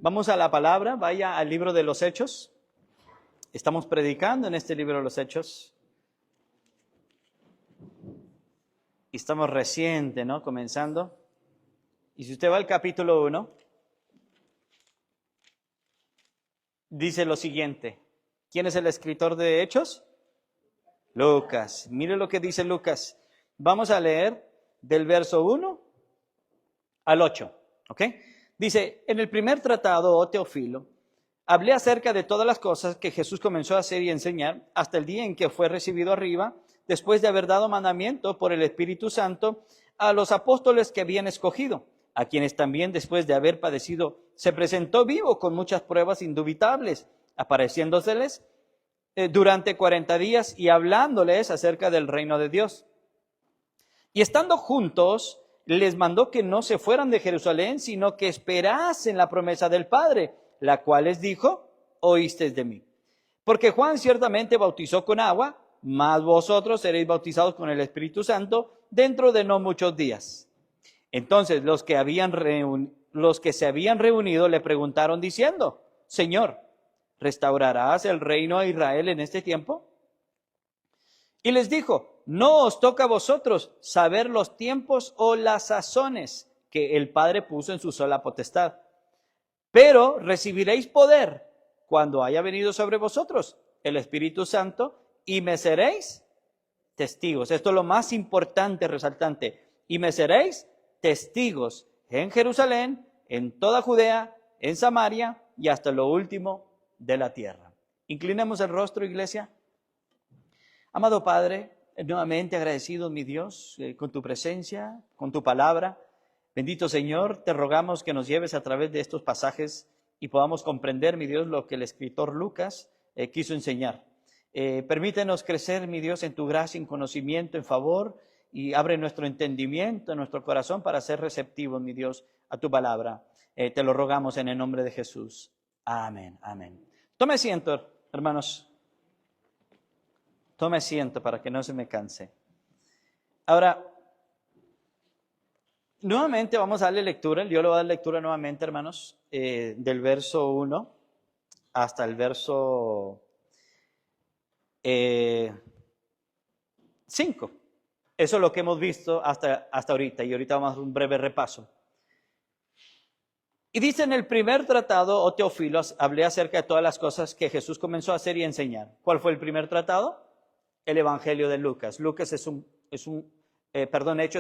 Vamos a la palabra, vaya al libro de los Hechos. Estamos predicando en este libro de los Hechos. Y estamos reciente, ¿no? Comenzando. Y si usted va al capítulo 1, dice lo siguiente. ¿Quién es el escritor de Hechos? Lucas. Mire lo que dice Lucas. Vamos a leer del verso 1 al 8, ¿ok? Dice, en el primer tratado, oh Teófilo, hablé acerca de todas las cosas que Jesús comenzó a hacer y enseñar hasta el día en que fue recibido arriba, después de haber dado mandamiento por el Espíritu Santo a los apóstoles que habían escogido, a quienes también después de haber padecido se presentó vivo con muchas pruebas indubitables, apareciéndoseles durante 40 días y hablándoles acerca del reino de Dios. Y estando juntos, les mandó que no se fueran de Jerusalén, sino que esperasen la promesa del Padre, la cual les dijo, oísteis de mí. Porque Juan ciertamente bautizó con agua, mas vosotros seréis bautizados con el Espíritu Santo dentro de no muchos días. Entonces los que se habían reunido le preguntaron diciendo, Señor, ¿restaurarás el reino a Israel en este tiempo? Y les dijo, no os toca a vosotros saber los tiempos o las sazones que el Padre puso en su sola potestad. Pero recibiréis poder cuando haya venido sobre vosotros el Espíritu Santo y me seréis testigos. Esto es lo más importante, resaltante. Y me seréis testigos en Jerusalén, en toda Judea, en Samaria y hasta lo último de la tierra. Inclinemos el rostro, iglesia. Amado Padre, nuevamente agradecido, mi Dios, con tu presencia, con tu palabra. Bendito Señor, te rogamos que nos lleves a través de estos pasajes y podamos comprender, mi Dios, lo que el escritor Lucas quiso enseñar. Permítenos crecer, mi Dios, en tu gracia, en conocimiento, en favor, y abre nuestro entendimiento, nuestro corazón para ser receptivos, mi Dios, a tu palabra. Te lo rogamos en el nombre de Jesús. Amén, amén. Tome asiento, hermanos. Tome asiento para que no se me canse. Ahora, nuevamente vamos a darle lectura. Yo le voy a dar lectura nuevamente, hermanos, del verso 1 hasta el verso 5. Eso es lo que hemos visto hasta ahorita. Y ahorita vamos a hacer un breve repaso. Y dice en el primer tratado, oh Teófilo, hablé acerca de todas las cosas que Jesús comenzó a hacer y enseñar. ¿Cuál fue el primer tratado? El Evangelio de Lucas. Hechos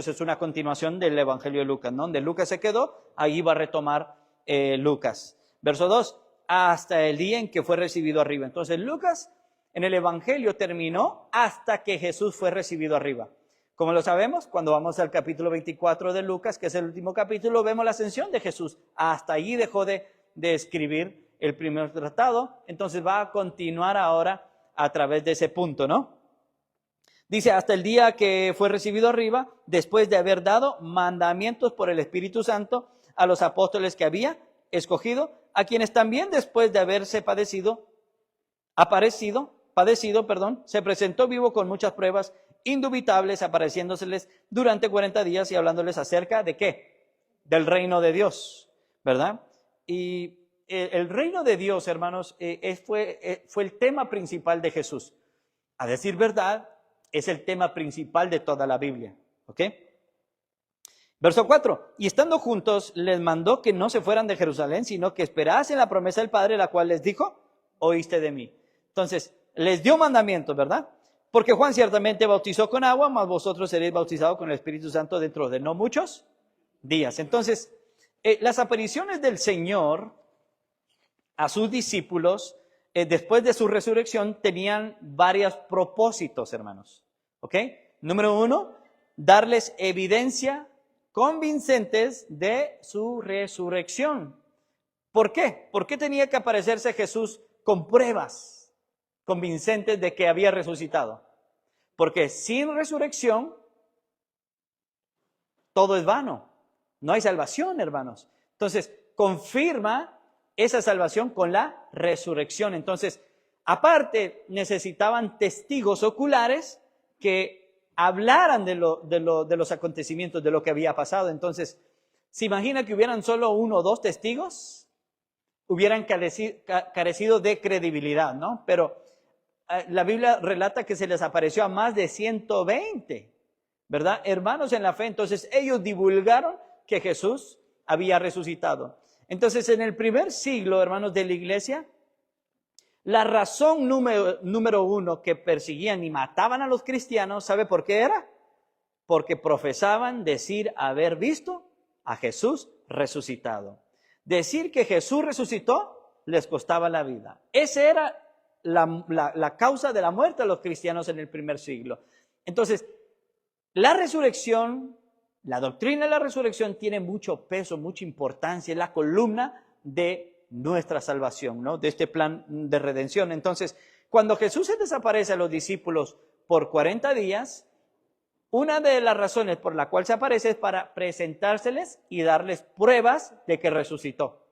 es una continuación del Evangelio de Lucas, ¿no? Donde Lucas se quedó, ahí va a retomar Lucas. Verso 2, hasta el día en que fue recibido arriba. Entonces Lucas en el Evangelio terminó hasta que Jesús fue recibido arriba. Como lo sabemos, cuando vamos al capítulo 24 de Lucas, que es el último capítulo, vemos la ascensión de Jesús. Hasta allí dejó de escribir el primer tratado, entonces va a continuar ahora a través de ese punto, ¿no? Dice, hasta el día que fue recibido arriba, después de haber dado mandamientos por el Espíritu Santo a los apóstoles que había escogido, a quienes también después de haberse padecido, se presentó vivo con muchas pruebas indubitables, apareciéndoseles durante 40 días y hablándoles acerca de ¿qué? Del reino de Dios, ¿verdad? Y el reino de Dios, hermanos, fue el tema principal de Jesús. A decir verdad, es el tema principal de toda la Biblia, ¿ok? Verso 4, y estando juntos, les mandó que no se fueran de Jerusalén, sino que esperasen la promesa del Padre, la cual les dijo, oíste de mí. Entonces, les dio mandamientos, ¿verdad? Porque Juan ciertamente bautizó con agua, mas vosotros seréis bautizados con el Espíritu Santo dentro de no muchos días. Entonces, las apariciones del Señor a sus discípulos, después de su resurrección, tenían varios propósitos, hermanos. ¿Ok? Número 1, darles evidencia convincentes de su resurrección. ¿Por qué? ¿Por qué tenía que aparecerse Jesús con pruebas convincentes de que había resucitado? Porque sin resurrección, todo es vano. No hay salvación, hermanos. Entonces, confirma esa salvación con la resurrección. Entonces, aparte, necesitaban testigos oculares que hablaran de los acontecimientos, de lo que había pasado. Entonces, ¿se imagina que hubieran solo 1 o 2 testigos? hubieran carecido de credibilidad, ¿no? Pero la Biblia relata que se les apareció a más de 120, ¿verdad? Hermanos en la fe. Entonces ellos divulgaron que Jesús había resucitado. Entonces en el primer siglo, hermanos de la iglesia, la razón número uno que perseguían y mataban a los cristianos, ¿sabe por qué era? Porque profesaban decir haber visto a Jesús resucitado. Decir que Jesús resucitó les costaba la vida. Esa era la causa de la muerte de los cristianos en el primer siglo. Entonces, la resurrección, la doctrina de la resurrección tiene mucho peso, mucha importancia, es la columna de nuestra salvación, ¿no? De este plan de redención. Entonces, cuando Jesús se desaparece a los discípulos por 40 días, una de las razones por la cual se aparece es para presentárseles y darles pruebas de que resucitó.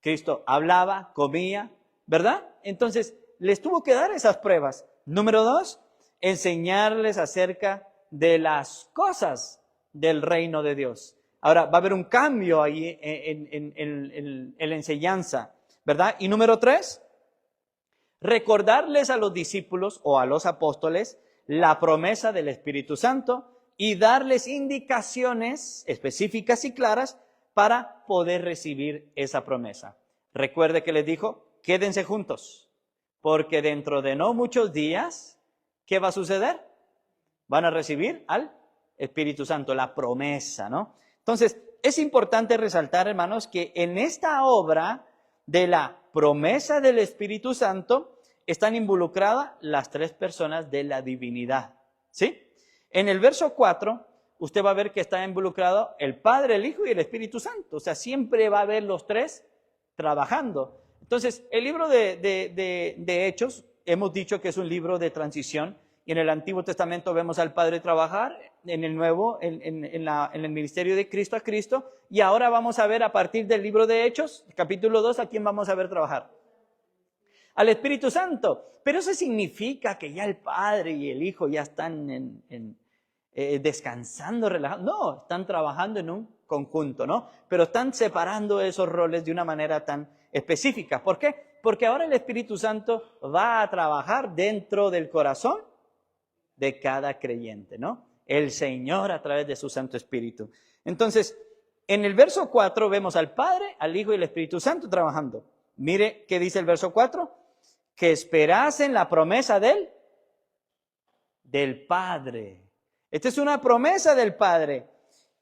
Cristo hablaba, comía, ¿verdad? Entonces, les tuvo que dar esas pruebas. Número 2, enseñarles acerca de las cosas del reino de Dios. Ahora, va a haber un cambio ahí en la enseñanza, ¿verdad? Y número 3, recordarles a los discípulos o a los apóstoles la promesa del Espíritu Santo y darles indicaciones específicas y claras para poder recibir esa promesa. Recuerde que les dijo, quédense juntos, porque dentro de no muchos días, ¿qué va a suceder? Van a recibir al Espíritu Santo, la promesa, ¿no? Entonces, es importante resaltar, hermanos, que en esta obra de la promesa del Espíritu Santo están involucradas las 3 personas de la divinidad, ¿sí? En el verso 4, usted va a ver que está involucrado el Padre, el Hijo y el Espíritu Santo. O sea, siempre va a haber los 3 trabajando. Entonces, el libro de Hechos, hemos dicho que es un libro de transición. Y en el Antiguo Testamento vemos al Padre trabajar, en el Nuevo, en el ministerio de Cristo a Cristo. Y ahora vamos a ver a partir del libro de Hechos, capítulo 2, ¿a quién vamos a ver trabajar? Al Espíritu Santo. Pero eso significa que ya el Padre y el Hijo ya están descansando, relajados. No, están trabajando en un conjunto, ¿no? Pero están separando esos roles de una manera tan específica. ¿Por qué? Porque ahora el Espíritu Santo va a trabajar dentro del corazón de cada creyente, ¿no? El Señor a través de su Santo Espíritu. Entonces, en el verso 4 vemos al Padre, al Hijo y al Espíritu Santo trabajando. Mire qué dice el verso 4. Que esperasen la promesa del Padre. Esta es una promesa del Padre.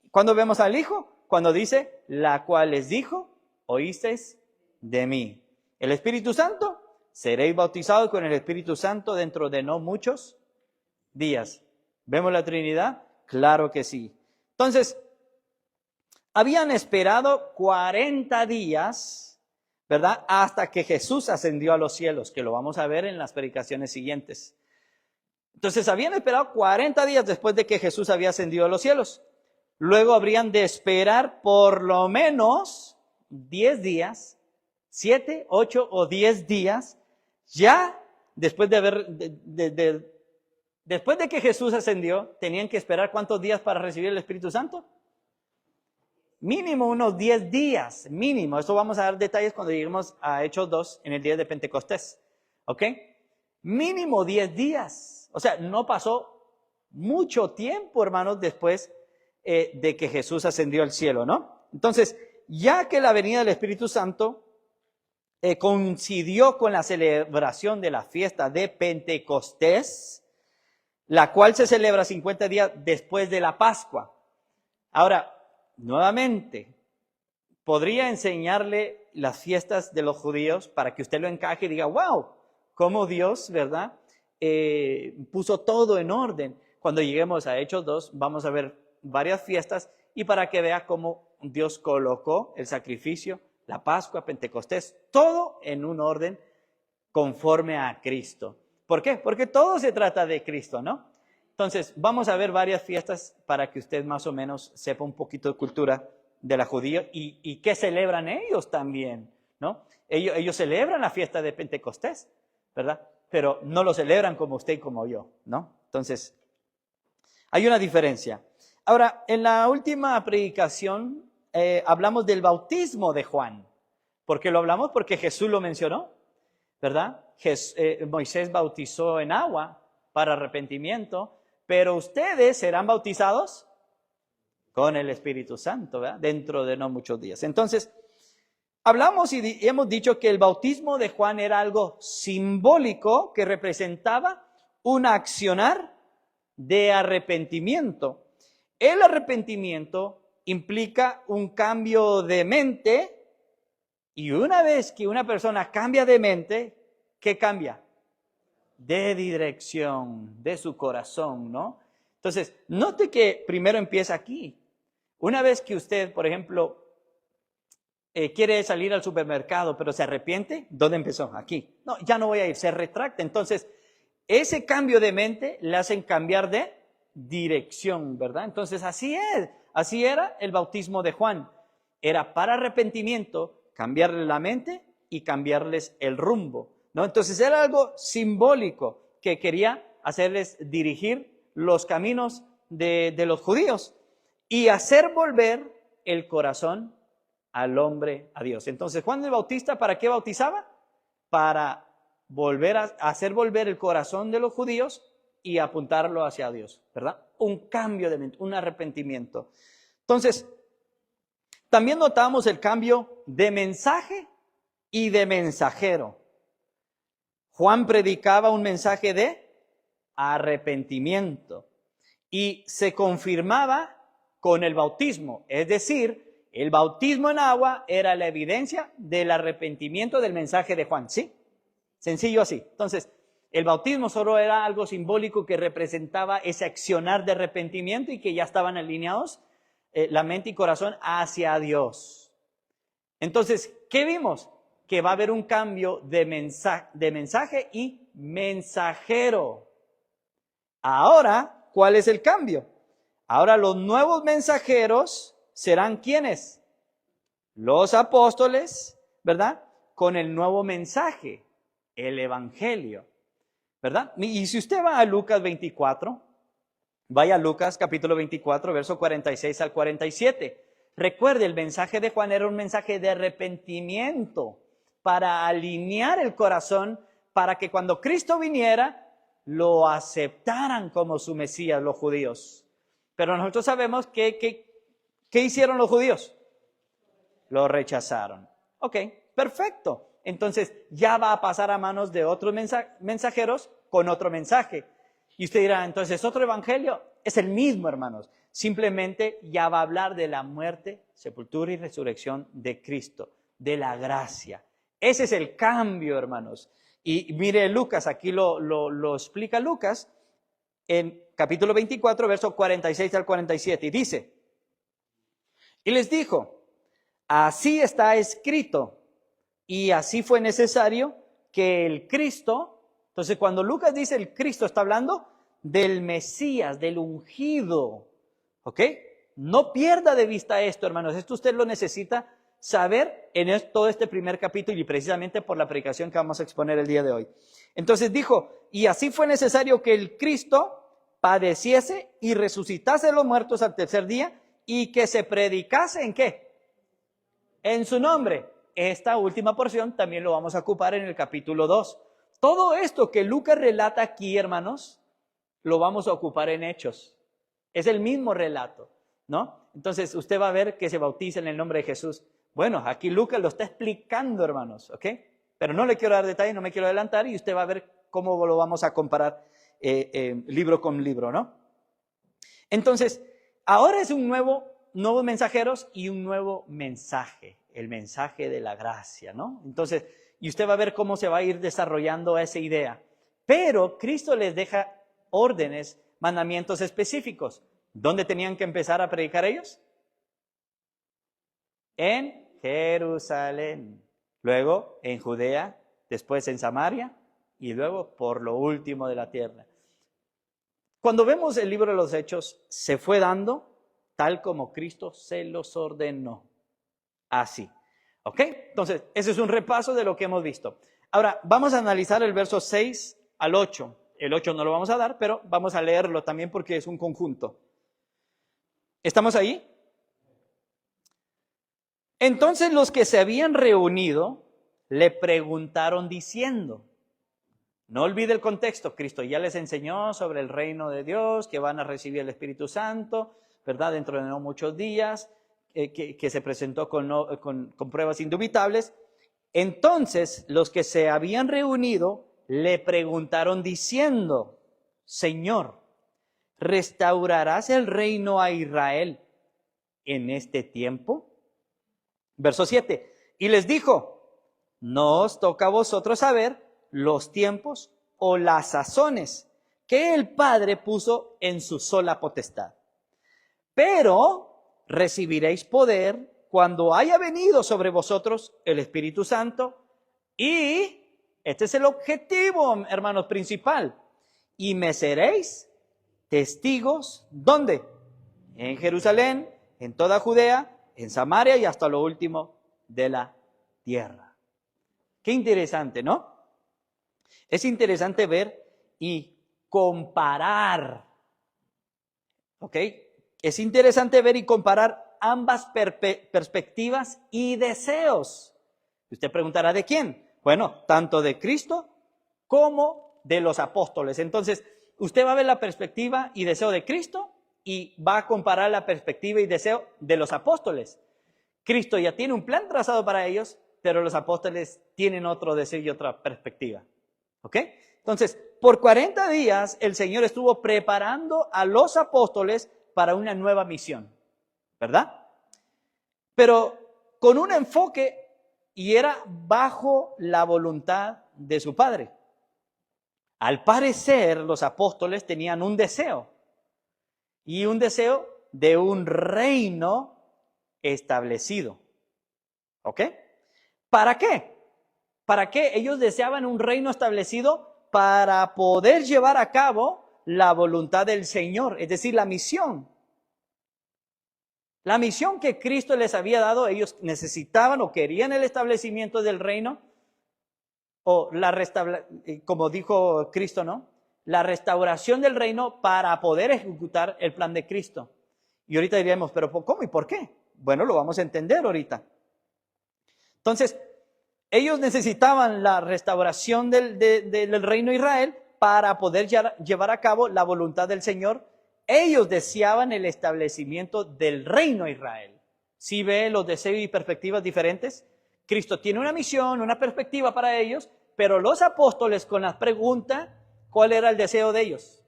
¿Cuándo vemos al Hijo? Cuando dice, la cual les dijo, oísteis de mí. El Espíritu Santo, seréis bautizados con el Espíritu Santo dentro de no muchos días. ¿Vemos la Trinidad? Claro que sí. Entonces, habían esperado 40 días, ¿verdad? Hasta que Jesús ascendió a los cielos, que lo vamos a ver en las predicaciones siguientes. Entonces, habían esperado 40 días después de que Jesús había ascendido a los cielos. Luego habrían de esperar por lo menos 10 días, 7, 8 o 10 días, ya después después de que Jesús ascendió, tenían que esperar ¿cuántos días para recibir el Espíritu Santo? Mínimo unos 10 días, mínimo. Esto vamos a dar detalles cuando lleguemos a Hechos 2 en el día de Pentecostés. ¿Ok? Mínimo 10 días. O sea, no pasó mucho tiempo, hermanos, después de que Jesús ascendió al cielo, ¿no? Entonces, ya que la venida del Espíritu Santo coincidió con la celebración de la fiesta de Pentecostés, la cual se celebra 50 días después de la Pascua. Ahora, nuevamente, podría enseñarle las fiestas de los judíos para que usted lo encaje y diga, wow, cómo Dios, ¿verdad? Puso todo en orden. Cuando lleguemos a Hechos 2, vamos a ver varias fiestas y para que vea cómo Dios colocó el sacrificio, la Pascua, Pentecostés, todo en un orden conforme a Cristo. ¿Por qué? Porque todo se trata de Cristo, ¿no? Entonces, vamos a ver varias fiestas para que usted más o menos sepa un poquito de cultura de la judía y qué celebran ellos también, ¿no? Ellos celebran la fiesta de Pentecostés, ¿verdad? Pero no lo celebran como usted y como yo, ¿no? Entonces, hay una diferencia. Ahora, en la última predicación hablamos del bautismo de Juan, ¿Por qué lo hablamos? Porque Jesús lo mencionó, ¿verdad? Moisés bautizó en agua para arrepentimiento, pero ustedes serán bautizados con el Espíritu Santo, ¿verdad? Dentro de no muchos días. Entonces, hablamos y hemos dicho que el bautismo de Juan era algo simbólico que representaba un accionar de arrepentimiento. El arrepentimiento implica un cambio de mente, y una vez que una persona cambia de mente, ¿qué cambia? De dirección, de su corazón, ¿no? Entonces, note que primero empieza aquí. Una vez que usted, por ejemplo, quiere salir al supermercado, pero se arrepiente, ¿dónde empezó? Aquí. No, ya no voy a ir, se retracta. Entonces, ese cambio de mente le hacen cambiar de dirección, ¿verdad? Entonces, así era el bautismo de Juan. Era para arrepentimiento, cambiarle la mente y cambiarles el rumbo, ¿no? Entonces, era algo simbólico que quería hacerles dirigir los caminos de los judíos y hacer volver el corazón al hombre a Dios. Entonces, Juan el Bautista, ¿para qué bautizaba? Para hacer volver el corazón de los judíos y apuntarlo hacia Dios, ¿verdad? Un cambio de mente, un arrepentimiento. Entonces, también notamos el cambio de mensaje y de mensajero. Juan predicaba un mensaje de arrepentimiento y se confirmaba con el bautismo, es decir, el bautismo en agua era la evidencia del arrepentimiento del mensaje de Juan, ¿sí? Sencillo así. Entonces, el bautismo solo era algo simbólico que representaba ese accionar de arrepentimiento y que ya estaban alineados la mente y corazón hacia Dios. Entonces, ¿qué vimos? Que va a haber un cambio de mensaje y mensajero. Ahora, ¿cuál es el cambio? Ahora los nuevos mensajeros serán ¿quiénes? Los apóstoles, ¿verdad? Con el nuevo mensaje, el evangelio, ¿verdad? Y si usted va a Lucas 24, vaya a Lucas capítulo 24, verso 46 al 47. Recuerde, el mensaje de Juan era un mensaje de arrepentimiento para alinear el corazón para que cuando Cristo viniera lo aceptaran como su Mesías los judíos. Pero nosotros sabemos ¿qué hicieron los judíos? Lo rechazaron. Ok, perfecto. Entonces ya va a pasar a manos de otros mensajeros con otro mensaje. Y usted dirá, entonces, ¿otro evangelio? Es el mismo, hermanos. Simplemente ya va a hablar de la muerte, sepultura y resurrección de Cristo, de la gracia. Ese es el cambio, hermanos. Y mire Lucas, aquí lo explica Lucas en capítulo 24, verso 46 al 47. Y dice, y les dijo, así está escrito, y así fue necesario que el Cristo. Entonces, cuando Lucas dice el Cristo, está hablando del Mesías, del ungido, ¿ok? No pierda de vista esto, hermanos. Esto usted lo necesita saber en todo este primer capítulo y precisamente por la predicación que vamos a exponer el día de hoy. Entonces dijo, y así fue necesario que el Cristo padeciese y resucitase de los muertos al tercer día y que se predicase ¿en qué? En su nombre. Esta última porción también lo vamos a ocupar en el capítulo 2. Todo esto que Lucas relata aquí, hermanos, lo vamos a ocupar en Hechos. Es el mismo relato, ¿no? Entonces usted va a ver que se bautiza en el nombre de Jesús. Bueno, aquí Lucas lo está explicando, hermanos, ¿ok? Pero no le quiero dar detalles, no me quiero adelantar y usted va a ver cómo lo vamos a comparar libro con libro, ¿no? Entonces, ahora es nuevos mensajeros y un nuevo mensaje, el mensaje de la gracia, ¿no? Entonces, y usted va a ver cómo se va a ir desarrollando esa idea. Pero Cristo les deja órdenes, mandamientos específicos. ¿Dónde tenían que empezar a predicar ellos? En Jerusalén, luego en Judea, después en Samaria y luego por lo último de la tierra. Cuando vemos el libro de los Hechos, se fue dando tal como Cristo se los ordenó. Así. ¿Ok? Entonces, ese es un repaso de lo que hemos visto. Ahora, vamos a analizar el verso 6 al 8. El 8 no lo vamos a dar, pero vamos a leerlo también porque es un conjunto. ¿Estamos ahí? Entonces los que se habían reunido le preguntaron diciendo, no olvide el contexto, Cristo ya les enseñó sobre el reino de Dios, que van a recibir el Espíritu Santo, ¿verdad? Dentro de no muchos días, que se presentó con pruebas indubitables. Entonces los que se habían reunido le preguntaron diciendo, Señor, ¿restaurarás el reino a Israel en este tiempo? Verso 7, y les dijo, no os toca a vosotros saber los tiempos o las sazones que el Padre puso en su sola potestad. Pero recibiréis poder cuando haya venido sobre vosotros el Espíritu Santo, y este es el objetivo, hermanos, principal, y me seréis testigos, ¿dónde? En Jerusalén, en toda Judea, en Samaria y hasta lo último de la tierra. Qué interesante, ¿no? Es interesante ver y comparar, ¿ok? Es interesante ver y comparar ambas perspectivas y deseos. Usted preguntará, ¿de quién? Bueno, tanto de Cristo como de los apóstoles. Entonces, usted va a ver la perspectiva y deseo de Cristo y va a comparar la perspectiva y deseo de los apóstoles. Cristo ya tiene un plan trazado para ellos, pero los apóstoles tienen otro deseo y otra perspectiva. ¿Ok? Entonces, por 40 días el Señor estuvo preparando a los apóstoles para una nueva misión, ¿verdad? Pero con un enfoque, y era bajo la voluntad de su Padre. Al parecer, los apóstoles tenían un deseo, y un deseo de un reino establecido. ¿Ok? ¿Para qué? ¿Para qué? Ellos deseaban un reino establecido para poder llevar a cabo la voluntad del Señor, es decir, la misión. La misión que Cristo les había dado, ellos necesitaban o querían el establecimiento del reino, o como dijo Cristo, ¿no? La restauración del reino para poder ejecutar el plan de Cristo. Y ahorita diríamos, ¿pero cómo y por qué? Bueno, lo vamos a entender ahorita. Entonces, ellos necesitaban la restauración del reino de Israel para poder llevar a cabo la voluntad del Señor. Ellos deseaban el establecimiento del reino de Israel. ¿Sí ve los deseos y perspectivas diferentes? Cristo tiene una misión, una perspectiva para ellos, pero los apóstoles con la pregunta, ¿cuál era el deseo de ellos?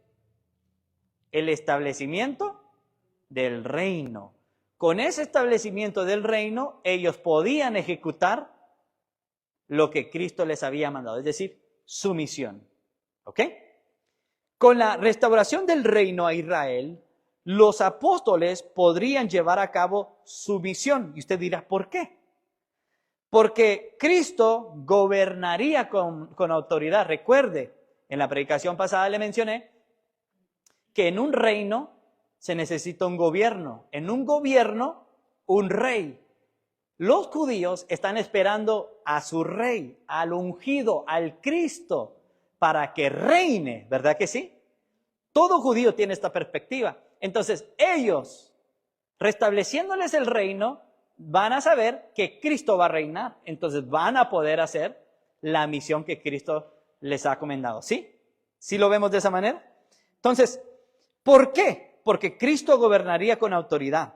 El establecimiento del reino. Con ese establecimiento del reino, ellos podían ejecutar lo que Cristo les había mandado, es decir, su misión. ¿Ok? Con la restauración del reino a Israel, los apóstoles podrían llevar a cabo su misión. Y usted dirá, ¿por qué? Porque Cristo gobernaría con autoridad. Recuerde, en la predicación pasada le mencioné que en un reino se necesita un gobierno. En un gobierno, un rey. Los judíos están esperando a su rey, al ungido, al Cristo, para que reine, ¿verdad que sí? Todo judío tiene esta perspectiva. Entonces, ellos, restableciéndoles el reino, van a saber que Cristo va a reinar. Entonces, van a poder hacer la misión que Cristo les ha encomendado. ¿Sí? ¿Sí lo vemos de esa manera? Entonces, ¿por qué? Porque Cristo gobernaría con autoridad.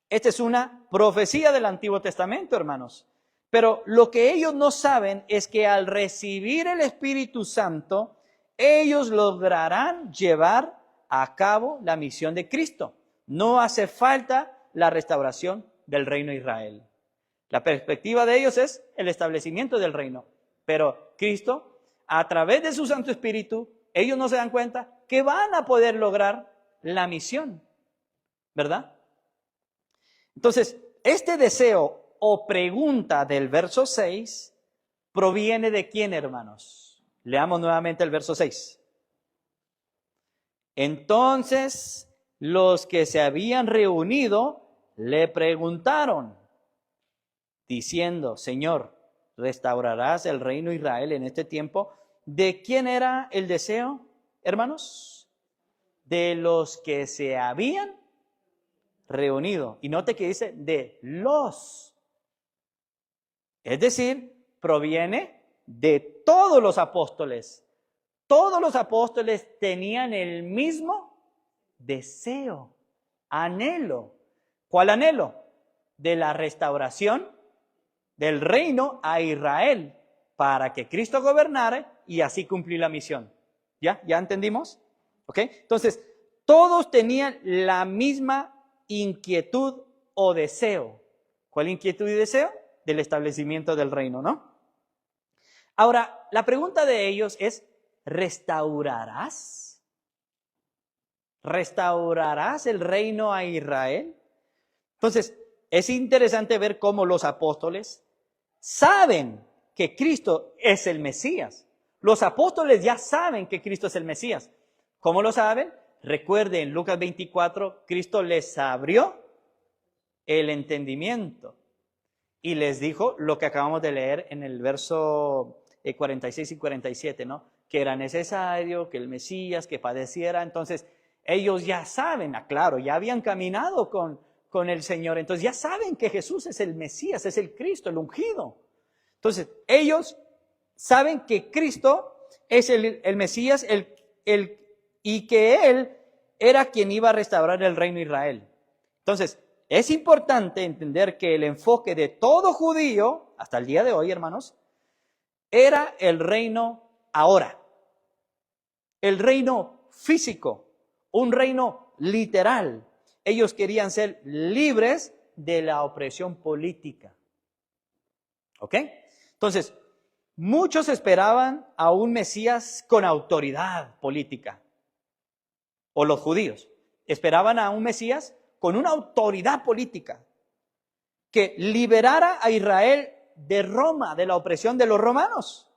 Esta es una profecía del Antiguo Testamento, hermanos. Pero lo que ellos no saben es que al recibir el Espíritu Santo, ellos lograrán llevar a cabo la misión de Cristo. No hace falta la restauración del reino de Israel. La perspectiva de ellos es el establecimiento del reino. Pero Cristo, a través de su Santo Espíritu, ellos no se dan cuenta que van a poder lograr la misión, ¿verdad? Entonces, este deseo o pregunta del verso 6 proviene de quién, hermanos. Leamos nuevamente el verso 6. Entonces, los que se habían reunido le preguntaron, diciendo, Señor, ¿restaurarás el reino de Israel en este tiempo? ¿De quién era el deseo, hermanos? De los que se habían reunido. Y note que dice de los Es decir, proviene de todos los apóstoles. Todos los apóstoles tenían el mismo deseo, anhelo. ¿Cuál anhelo? De la restauración del reino a Israel, para que Cristo gobernara y así cumplir la misión. ¿Ya? ¿Ya entendimos? ¿Ok? Entonces, todos tenían la misma inquietud o deseo. ¿Cuál inquietud y deseo? Del establecimiento del reino, ¿no? Ahora, la pregunta de ellos es, ¿restaurarás? ¿Restaurarás el reino a Israel? Entonces, es interesante ver cómo los apóstoles saben que Cristo es el Mesías. Los apóstoles ya saben que Cristo es el Mesías. ¿Cómo lo saben? Recuerden, Lucas 24, Cristo les abrió el entendimiento y les dijo lo que acabamos de leer en el verso 46 y 47, ¿no? Que era necesario que el Mesías, que padeciera. Entonces, ellos ya saben, claro, ya habían caminado con el Señor. Entonces, ya saben que Jesús es el Mesías, es el Cristo, el ungido. Entonces, ellos saben que Cristo es el Mesías y que Él era quien iba a restaurar el reino de Israel. Entonces, es importante entender que el enfoque de todo judío, hasta el día de hoy, hermanos, era el reino ahora. El reino físico, un reino literal. Ellos querían ser libres de la opresión política. ¿Ok? Entonces, muchos esperaban a un Mesías con autoridad política. O los judíos esperaban a un Mesías con una autoridad política que liberara a Israel de Roma, de la opresión de los romanos.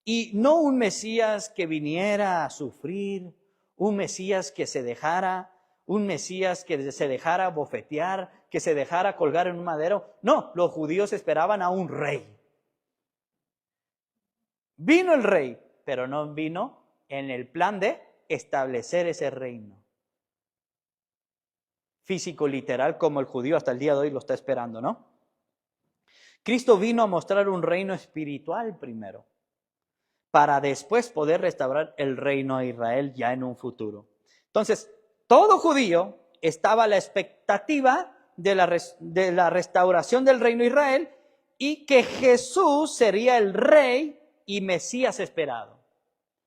Y no un Mesías que viniera a sufrir, un Mesías que se dejara, un Mesías que se dejara bofetear, que se dejara colgar en un madero. No, los judíos esperaban a un rey. Vino el rey, pero no vino en el plan de establecer ese reino físico, literal, como el judío hasta el día de hoy lo está esperando, ¿no? Cristo vino a mostrar un reino espiritual primero, para después poder restaurar el reino de Israel ya en un futuro. Entonces, todo judío estaba a la expectativa de la restauración del reino de Israel y que Jesús sería el rey y Mesías esperado.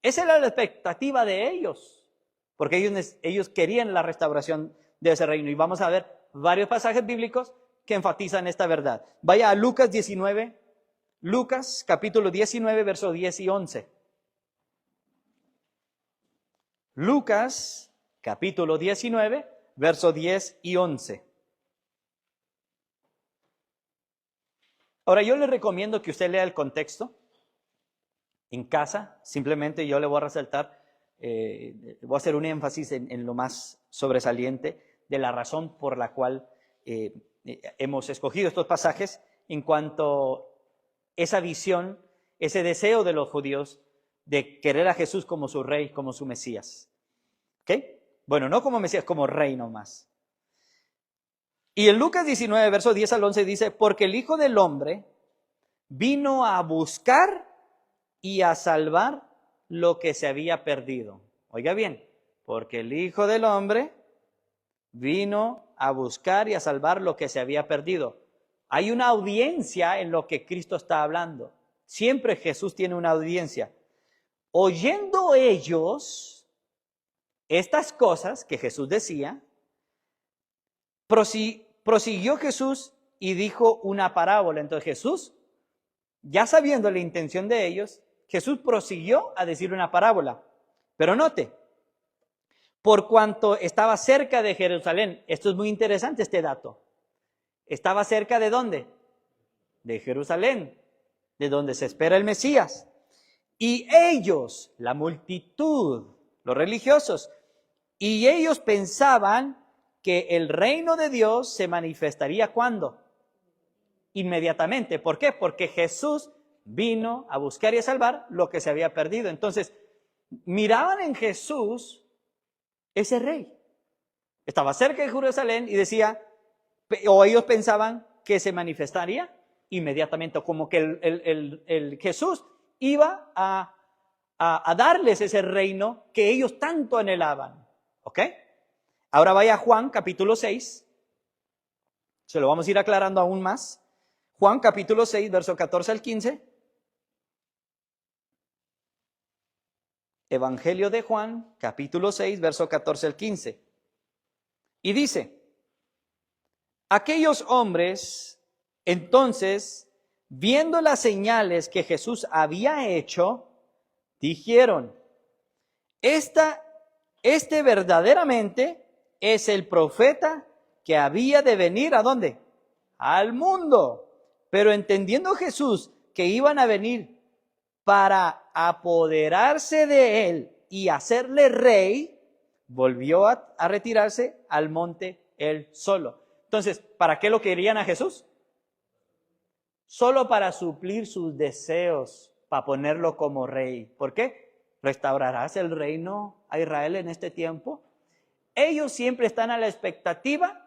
Esa era la expectativa de ellos, porque ellos querían la restauración de ese reino. Y vamos a ver varios pasajes bíblicos que enfatizan esta verdad. Vaya a Lucas 19, Lucas capítulo 19, versos 10 y 11. Lucas capítulo 19, versos 10 y 11. Ahora, yo le recomiendo que usted lea el contexto en casa. Simplemente yo le voy a resaltar, voy a hacer un énfasis en lo más sobresaliente de la razón por la cual hemos escogido estos pasajes en cuanto a esa visión, ese deseo de los judíos de querer a Jesús como su rey, como su Mesías. ¿Ok? Bueno, no como Mesías, como rey nomás. Y en Lucas 19, versos 10 al 11 dice, porque el Hijo del Hombre vino a buscar y a salvar lo que se había perdido. Oiga bien, porque el Hijo del Hombre vino a buscar y a salvar lo que se había perdido. Hay una audiencia en lo que Cristo está hablando. Siempre Jesús tiene una audiencia. Oyendo ellos estas cosas que Jesús decía, prosiguió Jesús y dijo una parábola. Entonces Jesús, ya sabiendo la intención de ellos, Jesús prosiguió a decir una parábola. Pero note, por cuanto estaba cerca de Jerusalén, esto es muy interesante este dato, estaba cerca ¿de dónde? De Jerusalén, de donde se espera el Mesías. Y ellos, la multitud, los religiosos, y ellos pensaban que el reino de Dios se manifestaría ¿cuándo? Inmediatamente. ¿Por qué? Porque Jesús vino a buscar y a salvar lo que se había perdido. Entonces, miraban en Jesús ese rey. Estaba cerca de Jerusalén y decía, o ellos pensaban que se manifestaría inmediatamente, como que el Jesús iba a darles ese reino que ellos tanto anhelaban. ¿Ok? Ahora vaya a Juan capítulo 6. Se lo vamos a ir aclarando aún más. Juan capítulo 6, verso 14 al 15. Evangelio de Juan, capítulo 6, verso 14 al 15. Y dice, aquellos hombres, entonces, viendo las señales que Jesús había hecho, dijeron, este verdaderamente es el profeta que había de venir, ¿a dónde? Al mundo. Pero entendiendo Jesús que iban a venir para apoderarse de él y hacerle rey, volvió a retirarse al monte él solo. Entonces, ¿para qué lo querían a Jesús? Solo para suplir sus deseos, para ponerlo como rey. ¿Por qué? ¿Restaurarás el reino a Israel en este tiempo? Ellos siempre están a la expectativa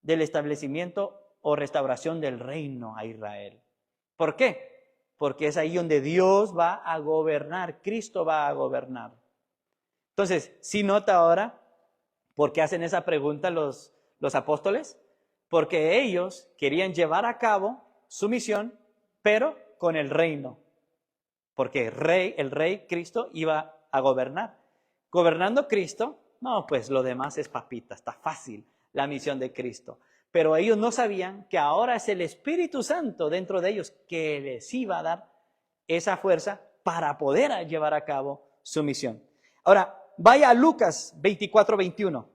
del establecimiento o restauración del reino a Israel. ¿Por qué? Porque es ahí donde Dios va a gobernar, Cristo va a gobernar. Entonces, ¿sí nota ahora por qué hacen esa pregunta los apóstoles? Porque ellos querían llevar a cabo su misión, pero con el reino. Porque el rey Cristo iba a gobernar. Gobernando Cristo, no, pues lo demás es papita, está fácil la misión de Cristo. Pero ellos no sabían que ahora es el Espíritu Santo dentro de ellos que les iba a dar esa fuerza para poder llevar a cabo su misión. Ahora, vaya a Lucas 24, 21.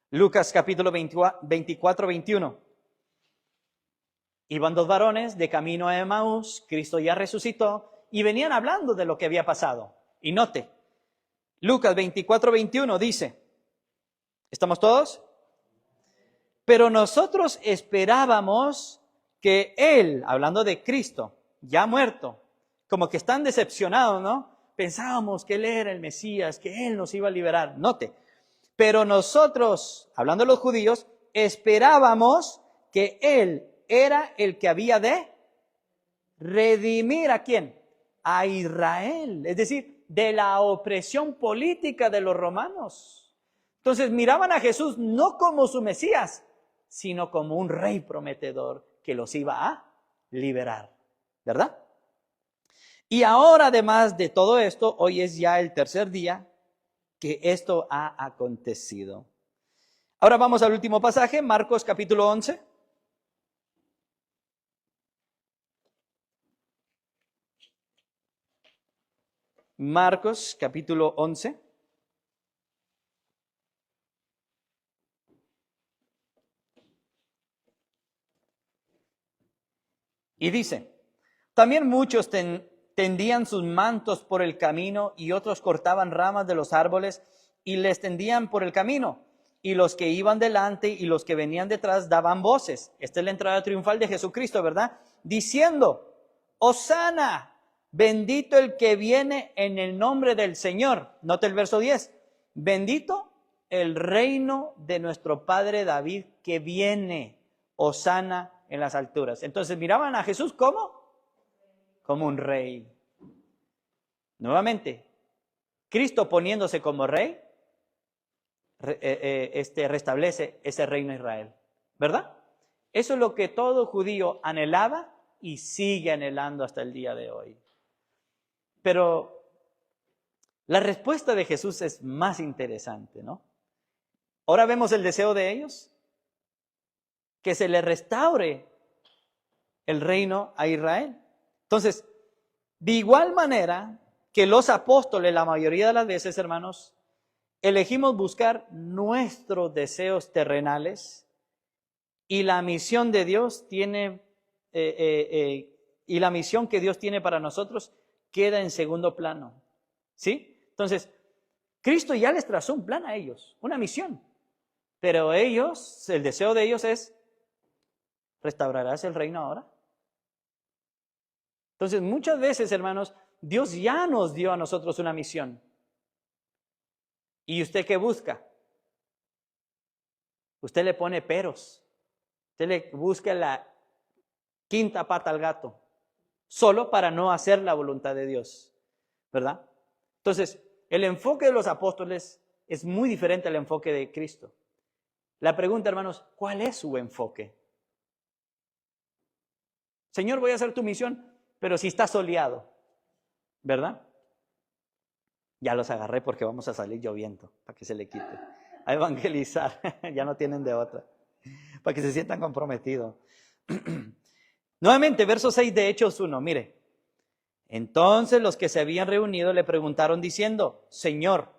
Lucas capítulo 24, 21. Iban dos varones de camino a Emaús, Cristo ya resucitó, y venían hablando de lo que había pasado. Y note, Lucas 24, 21 dice, ¿estamos todos? Pero nosotros esperábamos que Él, hablando de Cristo, ya muerto, como que están decepcionados, ¿no? Pensábamos que Él era el Mesías, que Él nos iba a liberar. Note, pero nosotros, hablando de los judíos, esperábamos que Él era el que había de redimir ¿a quién? A Israel, es decir, de la opresión política de los romanos. Entonces miraban a Jesús no como su Mesías, sino como un rey prometedor que los iba a liberar, ¿verdad? Y ahora, además de todo esto, hoy es ya el tercer día que esto ha acontecido. Ahora vamos al último pasaje, Marcos capítulo 11. Marcos capítulo 11. Y dice, también muchos tendían sus mantos por el camino y otros cortaban ramas de los árboles y les tendían por el camino. Y los que iban delante y los que venían detrás daban voces. Esta es la entrada triunfal de Jesucristo, ¿verdad? Diciendo, Hosana, bendito el que viene en el nombre del Señor. Note el verso 10. Bendito el reino de nuestro Padre David que viene, Hosana en las alturas. Entonces miraban a Jesús ¿cómo? Como un rey. Nuevamente, Cristo poniéndose como rey, restablece ese reino de Israel, ¿verdad? Eso es lo que todo judío anhelaba y sigue anhelando hasta el día de hoy. Pero la respuesta de Jesús es más interesante, ¿no? Ahora vemos el deseo de ellos, que se le restaure el reino a Israel. Entonces, de igual manera que los apóstoles, la mayoría de las veces, hermanos, elegimos buscar nuestros deseos terrenales y la misión de Dios tiene, y la misión que Dios tiene para nosotros queda en segundo plano, ¿sí? Entonces, Cristo ya les trazó un plan a ellos, una misión, pero ellos, el deseo de ellos es, ¿restaurarás el reino ahora? Entonces, muchas veces, hermanos, Dios ya nos dio a nosotros una misión. ¿Y usted qué busca? Usted le pone peros Usted le busca la quinta pata al gato, solo para no hacer la voluntad de Dios, ¿verdad? Entonces, el enfoque de los apóstoles es muy diferente al enfoque de Cristo. La pregunta, hermanos, ¿cuál es su enfoque? Señor, voy a hacer tu misión, pero si está soleado, ¿verdad? Ya los agarré porque vamos a salir lloviendo, para que se le quite. A evangelizar, ya no tienen de otra, para que se sientan comprometidos. Nuevamente, verso 6 de Hechos 1, mire. Entonces los que se habían reunido le preguntaron diciendo, Señor,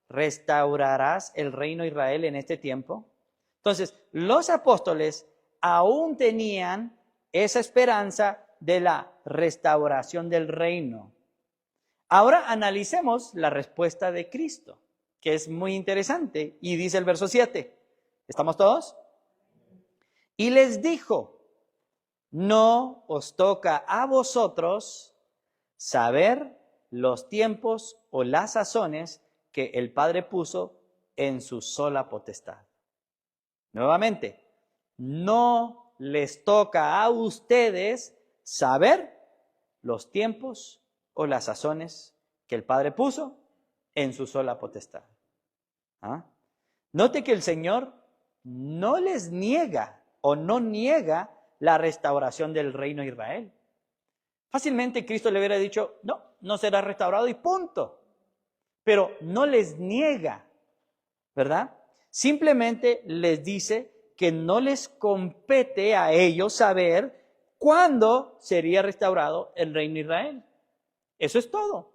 ¿restaurarás el reino de Israel en este tiempo? Entonces, los apóstoles aún tenían esa esperanza de la restauración del reino. Ahora analicemos la respuesta de Cristo, que es muy interesante, y dice el verso 7. ¿Estamos todos? Y les dijo, no os toca a vosotros saber los tiempos o las sazones que el Padre puso en su sola potestad. Nuevamente, no les toca a ustedes saber los tiempos o las sazones que el Padre puso en su sola potestad. ¿Ah? Note que el Señor no les niega o no niega la restauración del reino de Israel. Fácilmente Cristo le hubiera dicho, no, no será restaurado y punto. Pero no les niega, ¿verdad? Simplemente les dice que no les compete a ellos saber cuándo sería restaurado el reino de Israel. Eso es todo.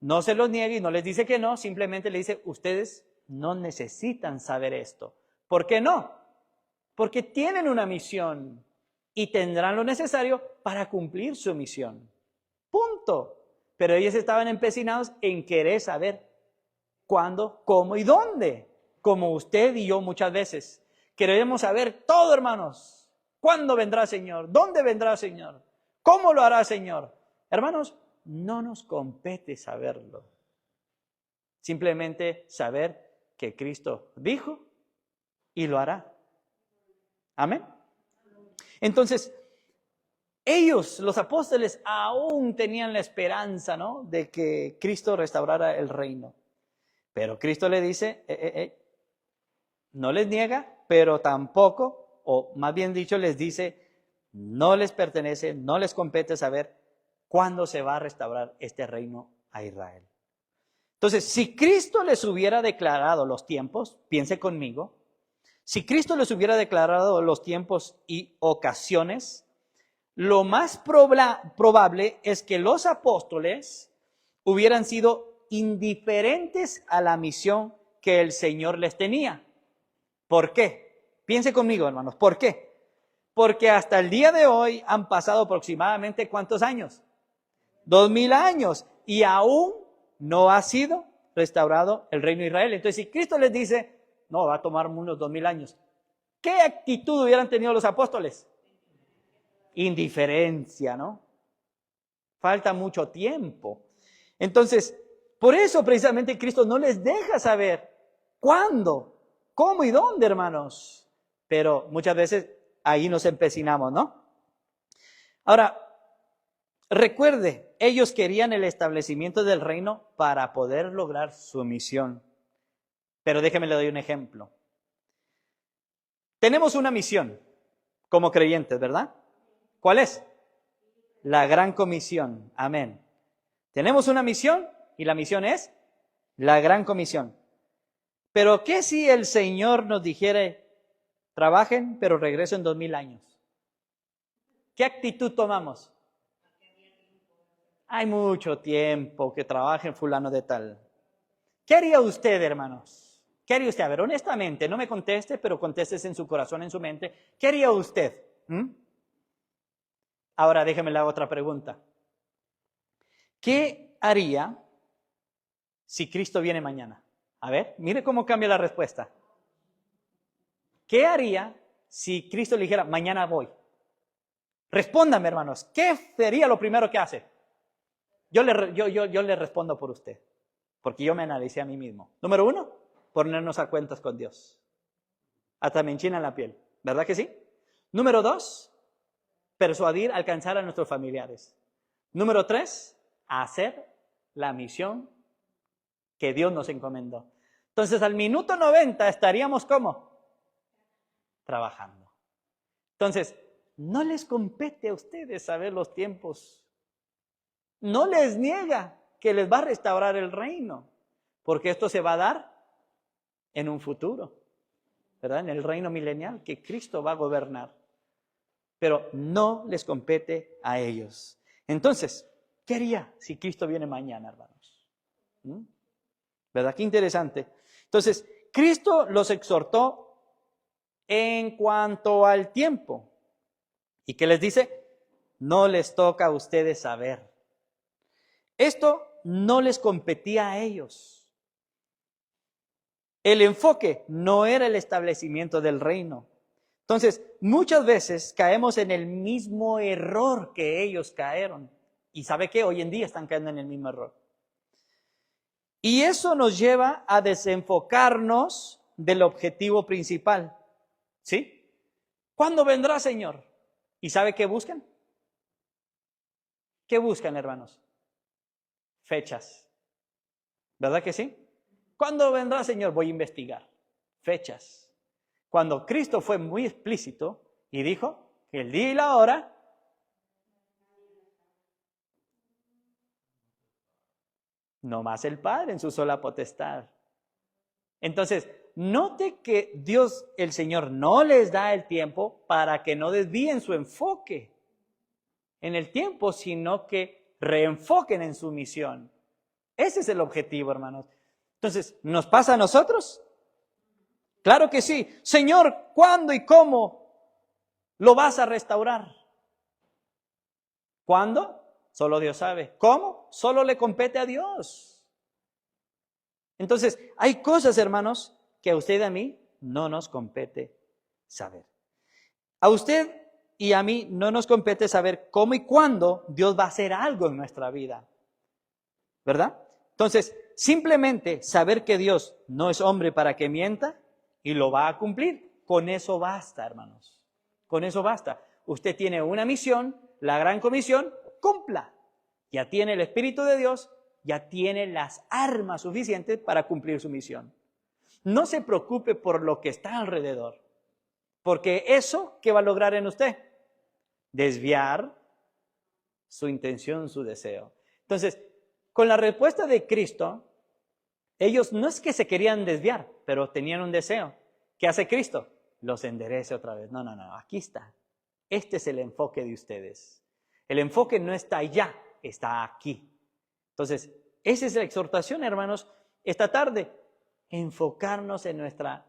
No se los niega y no les dice que no, simplemente le dice, ustedes no necesitan saber esto. ¿Por qué no? Porque tienen una misión y tendrán lo necesario para cumplir su misión. Punto. Pero ellos estaban empecinados en querer saber cuándo, cómo y dónde. Como usted y yo muchas veces. Queremos saber todo, hermanos. ¿Cuándo vendrá el Señor? ¿Dónde vendrá el Señor? ¿Cómo lo hará el Señor? Hermanos, no nos compete saberlo. Simplemente saber que Cristo dijo y lo hará. Amén. Entonces, ellos, los apóstoles, aún tenían la esperanza, ¿no?, de que Cristo restaurara el reino. Pero Cristo le dice, no les niega, pero tampoco, o más bien dicho, les dice, no les pertenece, no les compete saber cuándo se va a restaurar este reino a Israel. Entonces, si Cristo les hubiera declarado los tiempos, piense conmigo, si Cristo les hubiera declarado los tiempos y ocasiones, lo más probable es que los apóstoles hubieran sido indiferentes a la misión que el Señor les tenía. ¿Por qué? Piense conmigo, hermanos, ¿por qué? Porque hasta el día de hoy han pasado aproximadamente ¿cuántos años? 2000 años y aún no ha sido restaurado el reino de Israel. Entonces, si Cristo les dice, no, va a tomar unos 2000 años, ¿qué actitud hubieran tenido los apóstoles? Indiferencia, ¿no? Falta mucho tiempo. Entonces, por eso precisamente Cristo no les deja saber cuándo, cómo y dónde, hermanos. Pero muchas veces ahí nos empecinamos, ¿no? Ahora, recuerde, ellos querían el establecimiento del reino para poder lograr su misión. Pero déjeme le doy un ejemplo. Tenemos una misión como creyentes, ¿verdad? ¿Cuál es? La gran comisión. Amén. Tenemos una misión y la misión es la gran comisión. Pero ¿qué si el Señor nos dijera, trabajen, pero regreso en 2000 años? ¿Qué actitud tomamos? Hay mucho tiempo que trabajen fulano de tal. ¿Qué haría usted, hermanos? ¿Qué haría usted? A ver, honestamente, no me conteste, pero contestes en su corazón, en su mente. ¿Qué haría usted? Ahora déjeme la otra pregunta. ¿Qué haría si Cristo viene mañana? A ver, mire cómo cambia la respuesta. ¿Qué haría si Cristo le dijera, mañana voy? Respóndame, hermanos, ¿qué sería lo primero que hace? Yo le respondo por usted, porque yo me analicé a mí mismo. Número 1, ponernos a cuentas con Dios. Hasta me enchina la piel, ¿verdad que sí? Número 2, persuadir, alcanzar a nuestros familiares. Número 3, hacer la misión que Dios nos encomendó. Entonces, al minuto 90 estaríamos ¿cómo? Trabajando. Entonces, no les compete a ustedes saber los tiempos. No les niega que les va a restaurar el reino, porque esto se va a dar en un futuro, ¿verdad? En el reino milenial que Cristo va a gobernar. Pero no les compete a ellos. Entonces, ¿qué haría si Cristo viene mañana, hermanos? ¿Verdad? Qué interesante. Entonces, Cristo los exhortó en cuanto al tiempo. ¿Y qué les dice? No les toca a ustedes saber. Esto no les competía a ellos. El enfoque no era el establecimiento del reino. Entonces, muchas veces caemos en el mismo error que ellos cayeron. ¿Y sabe qué? Hoy en día están cayendo en el mismo error. Y eso nos lleva a desenfocarnos del objetivo principal. ¿Sí? ¿Cuándo vendrá, Señor? ¿Y sabe qué buscan? ¿Qué buscan, hermanos? Fechas. ¿Verdad que sí? ¿Cuándo vendrá, Señor? Voy a investigar. Fechas. Cuando Cristo fue muy explícito y dijo que el día y la hora no más el Padre en su sola potestad. Entonces, note que Dios, el Señor, no les da el tiempo para que no desvíen su enfoque en el tiempo, sino que reenfoquen en su misión. Ese es el objetivo, hermanos. Entonces, ¿nos pasa a nosotros? Claro que sí. Señor, ¿cuándo y cómo lo vas a restaurar? ¿Cuándo? Solo Dios sabe. ¿Cómo? Solo le compete a Dios. Entonces, hay cosas, hermanos, que a usted y a mí no nos compete saber. A usted y a mí no nos compete saber cómo y cuándo Dios va a hacer algo en nuestra vida. ¿Verdad? Entonces, simplemente saber que Dios no es hombre para que mienta y lo va a cumplir. Con eso basta, hermanos. Con eso basta. Usted tiene una misión, la gran comisión, cumpla. Ya tiene el Espíritu de Dios, ya tiene las armas suficientes para cumplir su misión. No se preocupe por lo que está alrededor, porque eso, ¿qué va a lograr en usted? Desviar su intención, su deseo. Entonces, con la respuesta de Cristo, ellos no es que se querían desviar, pero tenían un deseo. ¿Qué hace Cristo? Los enderece otra vez. No, aquí está. Este es el enfoque de ustedes. El enfoque no está allá, está aquí. Entonces, esa es la exhortación, hermanos, esta tarde. Enfocarnos en nuestra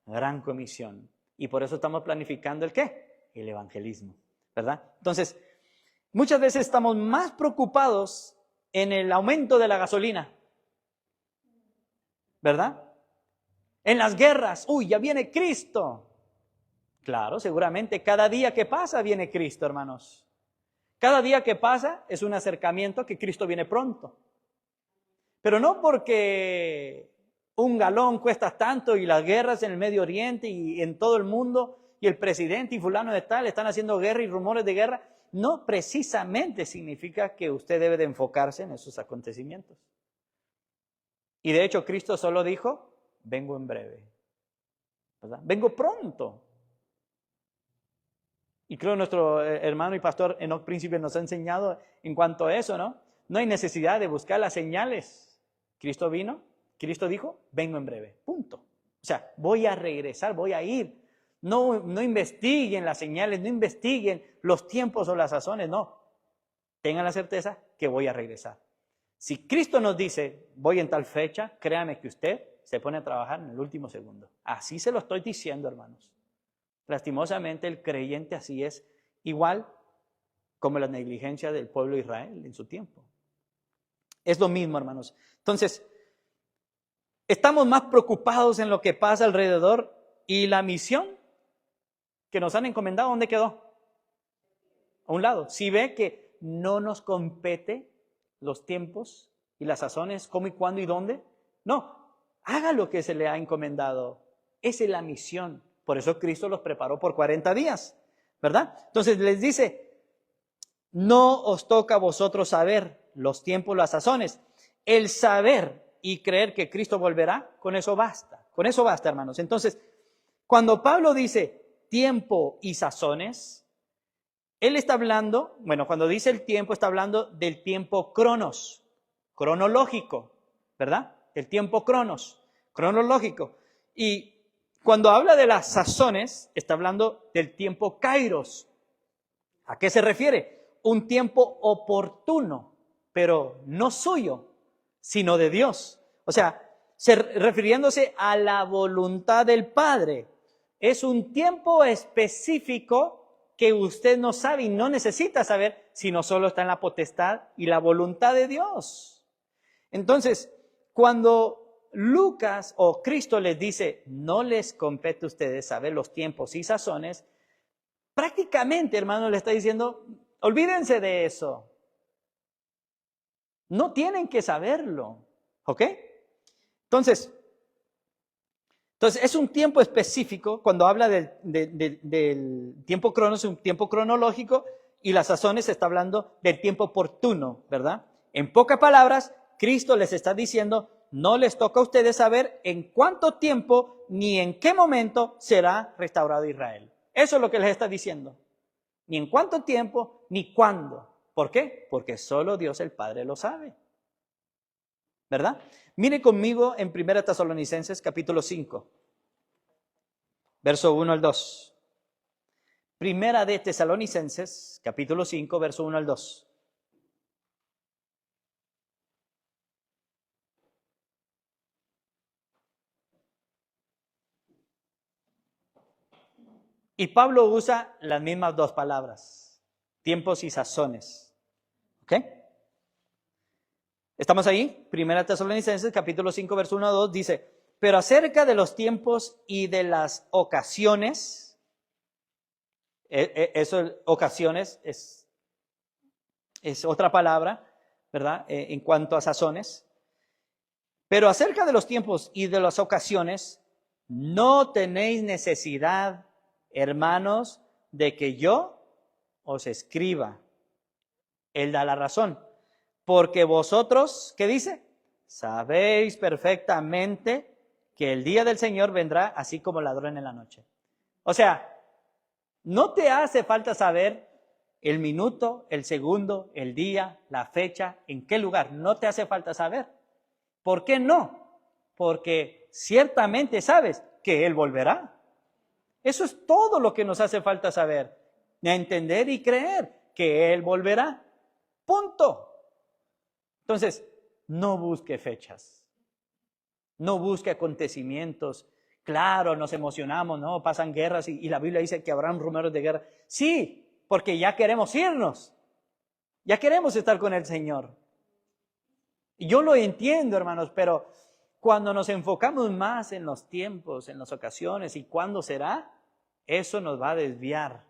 gran comisión. Y por eso estamos planificando ¿el qué? El evangelismo, ¿verdad? Entonces, muchas veces estamos más preocupados en el aumento de la gasolina, ¿verdad? En las guerras, ya viene Cristo. Claro, seguramente cada día que pasa viene Cristo, hermanos. Cada día que pasa es un acercamiento que Cristo viene pronto. Pero no porque un galón cuesta tanto y las guerras en el Medio Oriente y en todo el mundo y el presidente y fulano de tal están haciendo guerra y rumores de guerra, no precisamente significa que usted debe de enfocarse en esos acontecimientos. Y de hecho Cristo solo dijo, vengo en breve, ¿verdad? Vengo pronto. Y creo nuestro hermano y pastor Enoch Príncipe nos ha enseñado en cuanto a eso, ¿no? No hay necesidad de buscar las señales. Cristo vino, Cristo dijo, vengo en breve, punto. O sea, voy a regresar, voy a ir. No investiguen las señales, no investiguen los tiempos o las sazones, no. Tengan la certeza que voy a regresar. Si Cristo nos dice, voy en tal fecha, créame que usted se pone a trabajar en el último segundo. Así se lo estoy diciendo, hermanos. Lastimosamente el creyente así es, igual como la negligencia del pueblo de Israel en su tiempo. Es lo mismo, hermanos. Entonces, estamos más preocupados en lo que pasa alrededor y la misión que nos han encomendado, ¿dónde quedó? A un lado. Si ve que no nos compete los tiempos y las sazones, cómo y cuándo y dónde, no, haga lo que se le ha encomendado. Esa es la misión. Por eso Cristo los preparó por 40 días. ¿verdad? Entonces les dice, no os toca a vosotros saber los tiempos, las sazones. El saber y creer que Cristo volverá, con eso basta. Con eso basta, hermanos. Entonces, cuando Pablo dice tiempo y sazones, él está hablando, bueno, cuando dice el tiempo, está hablando del tiempo cronos, cronológico, ¿verdad? El tiempo cronos, cronológico. Y cuando habla de las sazones, está hablando del tiempo kairos. ¿A qué se refiere? Un tiempo oportuno, pero no suyo, sino de Dios. O sea, refiriéndose a la voluntad del Padre. Es un tiempo específico que usted no sabe y no necesita saber, sino solo está en la potestad y la voluntad de Dios. Entonces, cuando Lucas o Cristo les dice, no les compete a ustedes saber los tiempos y sazones, prácticamente, hermano, le está diciendo, olvídense de eso. No tienen que saberlo, ¿ok? Entonces es un tiempo específico, cuando habla del tiempo cronos, un tiempo cronológico, y las sazones está hablando del tiempo oportuno, ¿verdad? En pocas palabras, Cristo les está diciendo, no les toca a ustedes saber en cuánto tiempo ni en qué momento será restaurado Israel. Eso es lo que les está diciendo. Ni en cuánto tiempo, ni cuándo. ¿Por qué? Porque solo Dios el Padre lo sabe. ¿Verdad? Mire conmigo en 1 Tesalonicenses capítulo 5, verso 1 al 2. Primera de Tesalonicenses capítulo 5, verso 1 al 2. Y Pablo usa las mismas dos palabras, tiempos y sazones. ¿Ok? ¿Estamos ahí? Primera Tesalonicenses, capítulo 5, verso 1 a 2, dice, pero acerca de los tiempos y de las ocasiones, eso, ocasiones, es otra palabra, ¿verdad? En cuanto a sazones. Pero acerca de los tiempos y de las ocasiones, no tenéis necesidad, hermanos, de que yo os escriba. Él da la razón. Porque vosotros, ¿qué dice? Sabéis perfectamente que el día del Señor vendrá así como ladrón en la noche. O sea, no te hace falta saber el minuto, el segundo, el día, la fecha, en qué lugar. No te hace falta saber. ¿Por qué no? Porque ciertamente sabes que Él volverá. Eso es todo lo que nos hace falta saber. Entender y creer que Él volverá. Punto. Entonces, no busque fechas, no busque acontecimientos. Claro, nos emocionamos, ¿no? Pasan guerras y la Biblia dice que habrán rumores de guerra. Sí, porque ya queremos irnos, ya queremos estar con el Señor. Y yo lo entiendo, hermanos, pero cuando nos enfocamos más en los tiempos, en las ocasiones y cuándo será, eso nos va a desviar.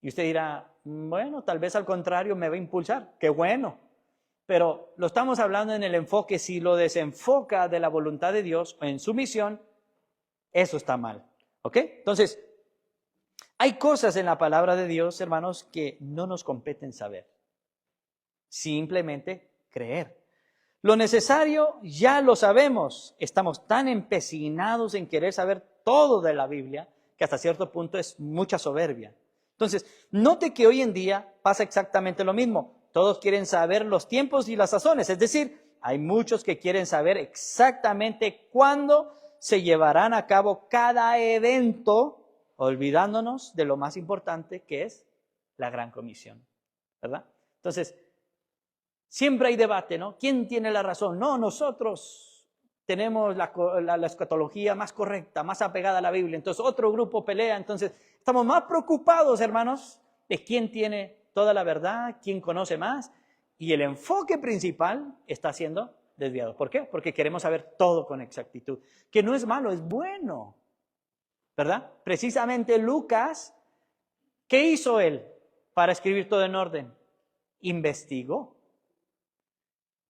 Y usted dirá, bueno, tal vez al contrario me va a impulsar. Qué bueno. Pero lo estamos hablando en el enfoque, si lo desenfoca de la voluntad de Dios en su misión, eso está mal. ¿Ok? Entonces, hay cosas en la palabra de Dios, hermanos, que no nos competen saber. Simplemente creer. Lo necesario ya lo sabemos. Estamos tan empecinados en querer saber todo de la Biblia que hasta cierto punto es mucha soberbia. Entonces, note que hoy en día pasa exactamente lo mismo. Todos quieren saber los tiempos y las sazones. Es decir, hay muchos que quieren saber exactamente cuándo se llevarán a cabo cada evento, olvidándonos de lo más importante que es la gran comisión. ¿Verdad? Entonces, siempre hay debate, ¿no? ¿Quién tiene la razón? No, nosotros tenemos la escatología más correcta, más apegada a la Biblia. Entonces otro grupo pelea. Entonces estamos más preocupados, hermanos, de quién tiene toda la verdad, quién conoce más. Y el enfoque principal está siendo desviado. ¿Por qué? Porque queremos saber todo con exactitud. Que no es malo, es bueno. ¿Verdad? Precisamente Lucas, ¿qué hizo él para escribir todo en orden? Investigó.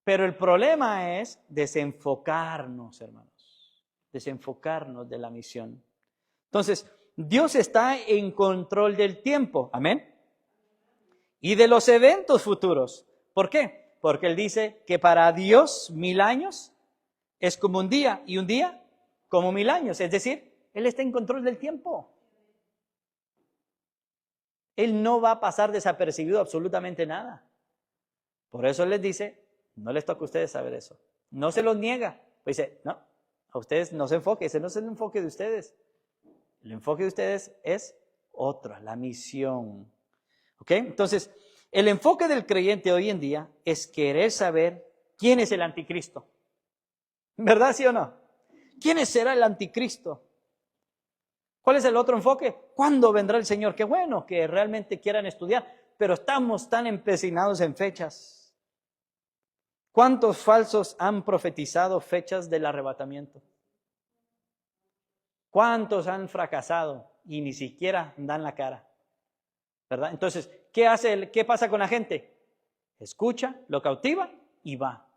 Pero el problema es desenfocarnos, hermanos. Desenfocarnos de la misión. Entonces, Dios está en control del tiempo. Amén. Y de los eventos futuros. ¿Por qué? Porque Él dice que para Dios 1000 años es como un día y un día como 1000 años. Es decir, Él está en control del tiempo. Él no va a pasar desapercibido absolutamente nada. Por eso Él les dice, no les toca a ustedes saber eso. No se los niega. Pues dice, no, a ustedes no se enfoque. Ese no es el enfoque de ustedes. El enfoque de ustedes es otro, la misión. ¿Ok? Entonces, el enfoque del creyente hoy en día es querer saber quién es el anticristo. ¿Verdad, sí o no? ¿Quién será el anticristo? ¿Cuál es el otro enfoque? ¿Cuándo vendrá el Señor? Qué bueno que realmente quieran estudiar, pero estamos tan empecinados en fechas. ¿Cuántos falsos han profetizado fechas del arrebatamiento? ¿Cuántos han fracasado y ni siquiera dan la cara? ¿Verdad? Entonces, ¿qué pasa con la gente? Escucha, lo cautiva y va.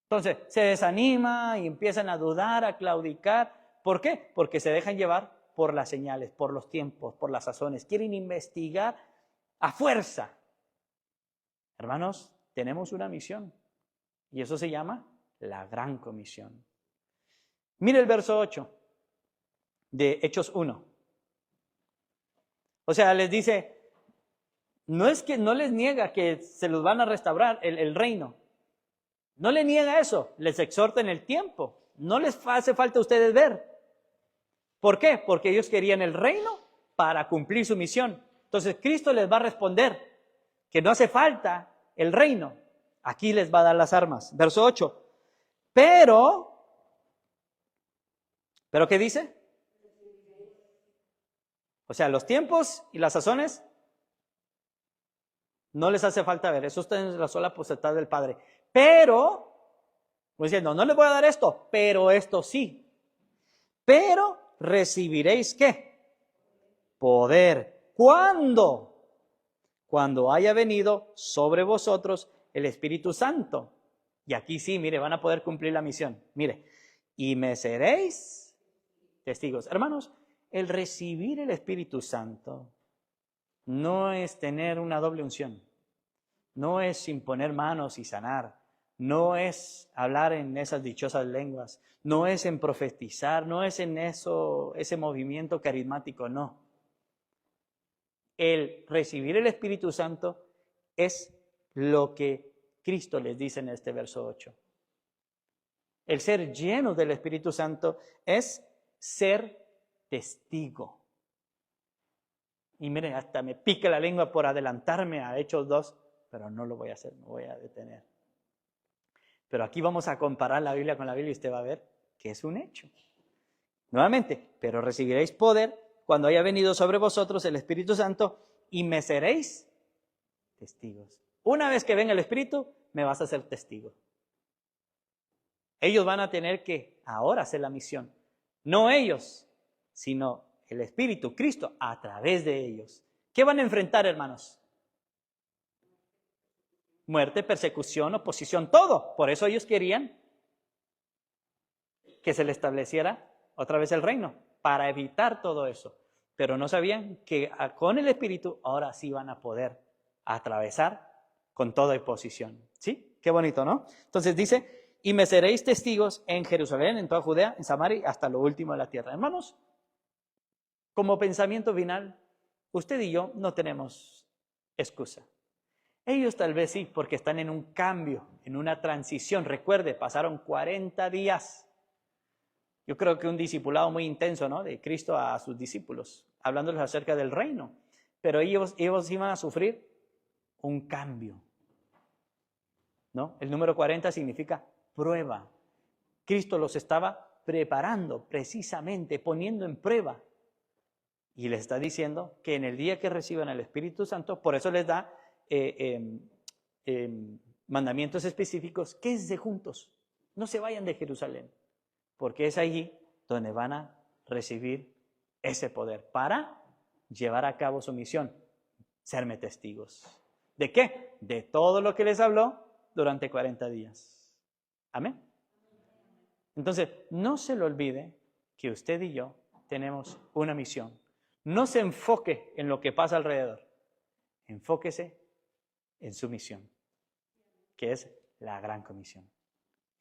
Entonces, se desanima y empiezan a dudar, a claudicar. ¿Por qué? Porque se dejan llevar por las señales, por los tiempos, por las sazones. Quieren investigar a fuerza. Hermanos, tenemos una misión y eso se llama la gran comisión. Mire el verso 8 de Hechos 1. O sea, les dice, no es que no les niega que se los van a restaurar el reino. No le niega eso, les exhorta en el tiempo. No les hace falta a ustedes ver. ¿Por qué? Porque ellos querían el reino para cumplir su misión. Entonces Cristo les va a responder que no hace falta el reino. Aquí les va a dar las armas. Verso 8. ¿Pero qué dice? O sea, los tiempos y las sazones no les hace falta ver. Eso está en la sola potestad del Padre. Pero, diciendo, no les voy a dar esto, pero esto sí. Pero recibiréis ¿qué? Poder. ¿Cuándo? Cuando haya venido sobre vosotros el Espíritu Santo. Y aquí sí, mire, van a poder cumplir la misión. Mire, y me seréis testigos. Hermanos, el recibir el Espíritu Santo no es tener una doble unción. No es imponer manos y sanar. No es hablar en esas dichosas lenguas. No es en profetizar. No es en ese movimiento carismático, no. El recibir el Espíritu Santo es lo que Cristo les dice en este verso 8. El ser lleno del Espíritu Santo es ser testigo. Y miren, hasta me pica la lengua por adelantarme a Hechos 2, pero no lo voy a hacer, me voy a detener. Pero aquí vamos a comparar la Biblia con la Biblia y usted va a ver que es un hecho. Nuevamente, pero recibiréis poder cuando haya venido sobre vosotros el Espíritu Santo y me seréis testigos. Una vez que venga el Espíritu, me vas a ser testigo. Ellos van a tener que ahora hacer la misión. No ellos, sino el Espíritu, Cristo, a través de ellos. ¿Qué van a enfrentar, hermanos? Muerte, persecución, oposición, todo. Por eso ellos querían que se le estableciera otra vez el reino, para evitar todo eso. Pero no sabían que con el Espíritu ahora sí van a poder atravesar con toda oposición. ¿Sí? Qué bonito, ¿no? Entonces dice, y me seréis testigos en Jerusalén, en toda Judea, en Samaria, hasta lo último de la tierra. Hermanos, como pensamiento final, usted y yo no tenemos excusa. Ellos tal vez sí, porque están en un cambio, en una transición. Recuerde, pasaron 40 días. Yo creo que un discipulado muy intenso, ¿no? De Cristo a sus discípulos, hablándoles acerca del reino. Pero ellos iban a sufrir un cambio, ¿no? El número 40 significa prueba. Cristo los estaba preparando, precisamente, poniendo en prueba. Y les está diciendo que en el día que reciban el Espíritu Santo, por eso les da mandamientos específicos, quédense juntos, no se vayan de Jerusalén, porque es allí donde van a recibir ese poder para llevar a cabo su misión, serme testigos. ¿De qué? De todo lo que les habló durante 40 días. Amén. Entonces, no se le olvide que usted y yo tenemos una misión. No se enfoque en lo que pasa alrededor. Enfóquese en su misión, que es la gran comisión.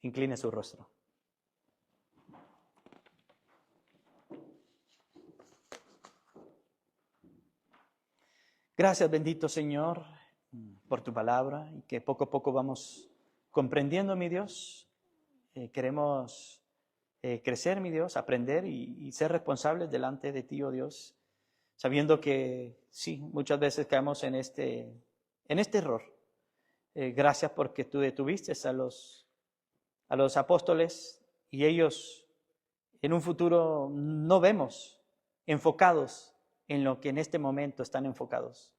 Incline su rostro. Gracias, bendito Señor, por tu palabra y que poco a poco vamos comprendiendo, mi Dios. Queremos crecer, mi Dios, aprender y ser responsables delante de ti, oh Dios, sabiendo que sí, muchas veces caemos en este error. Gracias porque tú detuviste a los apóstoles y ellos en un futuro no vemos enfocados en lo que en este momento están enfocados,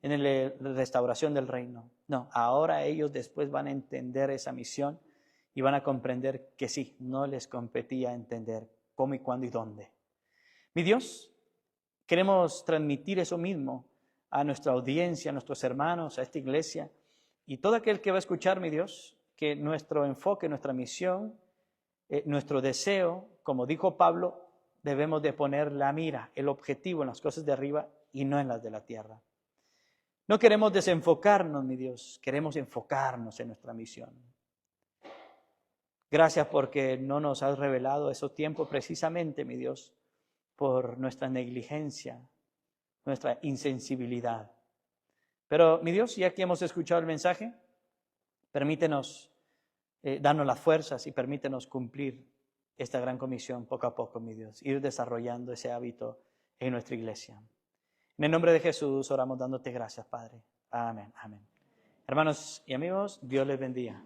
en la restauración del reino. No, ahora ellos después van a entender esa misión y van a comprender que sí, no les competía entender cómo y cuándo y dónde. Mi Dios, queremos transmitir eso mismo a nuestra audiencia, a nuestros hermanos, a esta iglesia y todo aquel que va a escuchar, mi Dios, que nuestro enfoque, nuestra misión, nuestro deseo, como dijo Pablo, debemos de poner la mira, el objetivo en las cosas de arriba y no en las de la tierra. No queremos desenfocarnos, mi Dios, queremos enfocarnos en nuestra misión. Gracias porque no nos has revelado esos tiempos precisamente, mi Dios, por nuestra negligencia, nuestra insensibilidad. Pero, mi Dios, ya que hemos escuchado el mensaje, permítenos darnos las fuerzas y permítenos cumplir esta gran comisión poco a poco, mi Dios, ir desarrollando ese hábito en nuestra iglesia. En el nombre de Jesús oramos dándote gracias, Padre. Amén, amén. Hermanos y amigos, Dios les bendiga.